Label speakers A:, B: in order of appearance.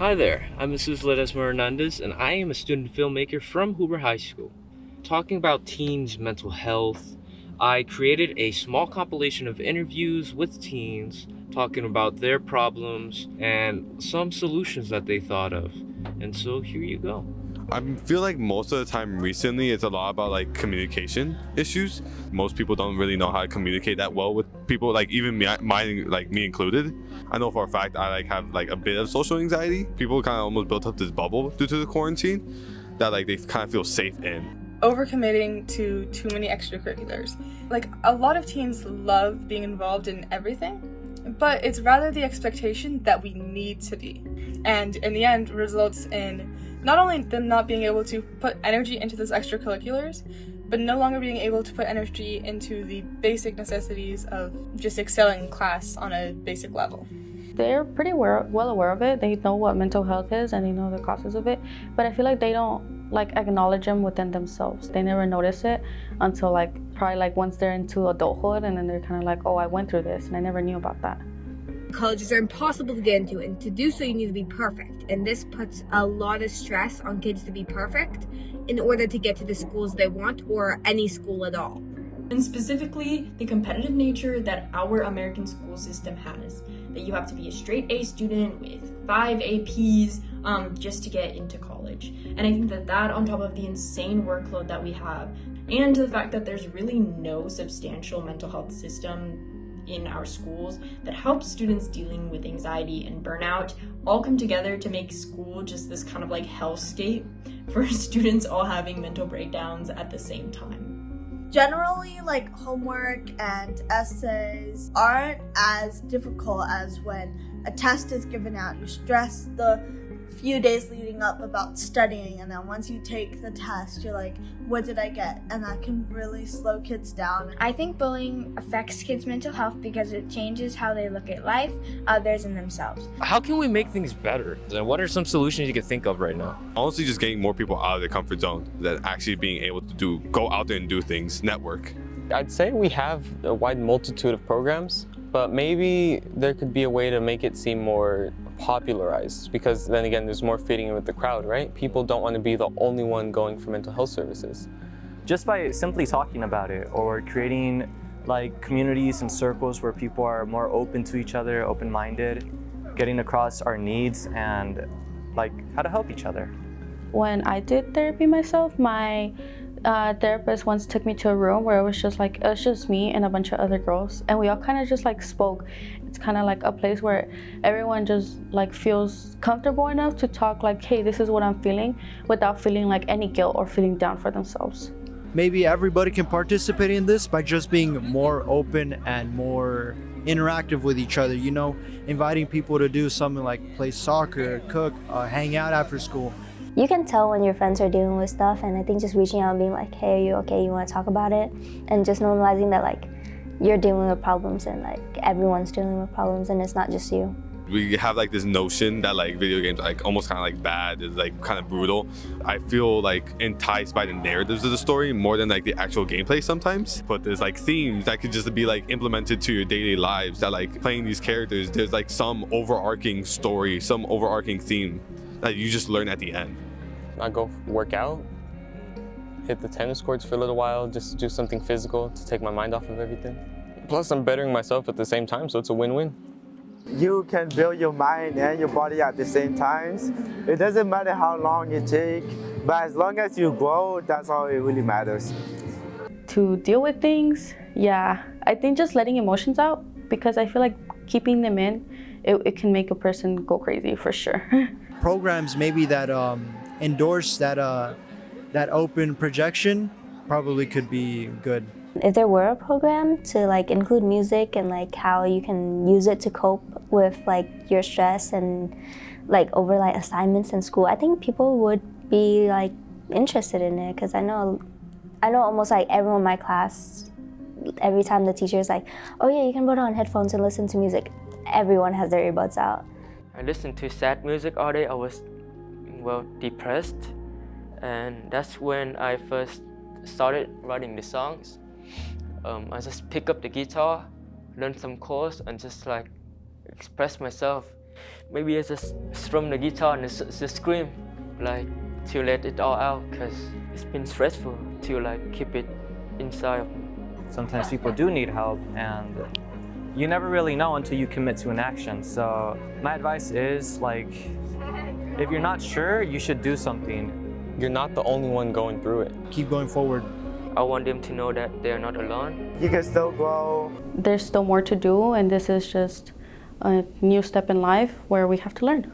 A: Hi there, I'm Mrs. Ledezma Hernandez, and I am a student filmmaker from Hoover High School. Talking about teens' mental health, I created a small compilation of interviews with teens talking about their problems and some solutions that they thought of. And so here you go.
B: I feel like most of the time recently it's a lot about like communication issues. Most people don't really know how to communicate that well with people, like even me included. I know for a fact I have a bit of social anxiety. People kind of almost built up this bubble due to the quarantine that they kind of feel safe in.
C: Overcommitting to too many extracurriculars. A lot of teens love being involved in everything, but it's rather the expectation that we need to be. And in the end results in not only them not being able to put energy into those extracurriculars, but no longer being able to put energy into the basic necessities of just excelling in class on a basic level.
D: They're pretty well aware of it. They know what mental health is and they know the causes of it, but I feel like they don't acknowledge them within themselves. They never notice it until probably once they're into adulthood, and then they're kind of oh, I went through this and I never knew about that.
E: Colleges are impossible to get into, and to do so you need to be perfect, and this puts a lot of stress on kids to be perfect in order to get to the schools they want, or any school at all.
F: And specifically the competitive nature that our American school system has, that you have to be a straight A student with 5 APs just to get into college. And I think that on top of the insane workload that we have, and the fact that there's really no substantial mental health system in our schools that helps students dealing with anxiety and burnout, all come together to make school just this kind of hellscape for students all having mental breakdowns at the same time.
G: Generally, homework and essays aren't as difficult as when a test is given out. You stress the few days leading up about studying, and then once you take the test, you're like, what did I get? And that can really slow kids down.
H: I think bullying affects kids' mental health because it changes how they look at life, others, and themselves.
A: How can we make things better? And what are some solutions you can think of right now?
B: Honestly, just getting more people out of their comfort zone, that actually being able to go out there and do things, network.
I: I'd say we have a wide multitude of programs, but maybe there could be a way to make it seem more popularized, because then again, there's more fitting in with the crowd, right? People don't want to be the only one going for mental health services.
J: Just by simply talking about it, or creating communities and circles where people are more open to each other, open-minded, getting across our needs and how to help each other.
D: When I did therapy myself, my therapist once took me to a room where it was just me and a bunch of other girls, and we all kind of just spoke. It's kind of a place where everyone just feels comfortable enough to talk hey, this is what I'm feeling, without feeling any guilt or feeling down for themselves.
K: Maybe everybody can participate in this by just being more open and more interactive with each other, inviting people to do something like play soccer, cook, hang out after school.
L: You can tell when your friends are dealing with stuff, and I think just reaching out and being hey, are you okay, you want to talk about it? And just normalizing that you're dealing with problems, and everyone's dealing with problems, and it's not just you.
B: We have this notion that video games are almost kind of bad, is kind of brutal. I feel enticed by the narratives of the story more than the actual gameplay sometimes. But there's themes that could just be implemented to your daily lives, that playing these characters, there's some overarching story, some overarching theme that you just learn at the end.
I: I go work out, hit the tennis courts for a little while, just do something physical to take my mind off of everything. Plus, I'm bettering myself at the same time, so it's a win-win.
M: You can build your mind and your body at the same time. It doesn't matter how long it takes, but as long as you grow, that's all it really matters.
D: To deal with things, I think just letting emotions out, because I feel keeping them in, it can make a person go crazy for sure.
K: Programs maybe that endorse that open projection probably could be good.
L: If there were a program to include music and how you can use it to cope with your stress and over assignments in school, I think people would be interested in it, because I know almost everyone in my class, every time the teacher is oh yeah, you can put on headphones and listen to music, everyone has their earbuds out.
N: I listened to sad music all day. I was depressed, and that's when I first started writing the songs. I just pick up the guitar, learn some chords, and just express myself Maybe I just strum the guitar and just scream, like to let it all out, because it's been stressful to like keep it inside of me.
J: Sometimes people do need help, and you never really know until you commit to an action. So my advice is, like, if you're not sure, you should do something.
I: You're not the only one going through it.
K: Keep going forward.
N: I want them to know that they're not alone.
M: You can still grow.
D: There's still more to do, and this is just a new step in life where we have to learn.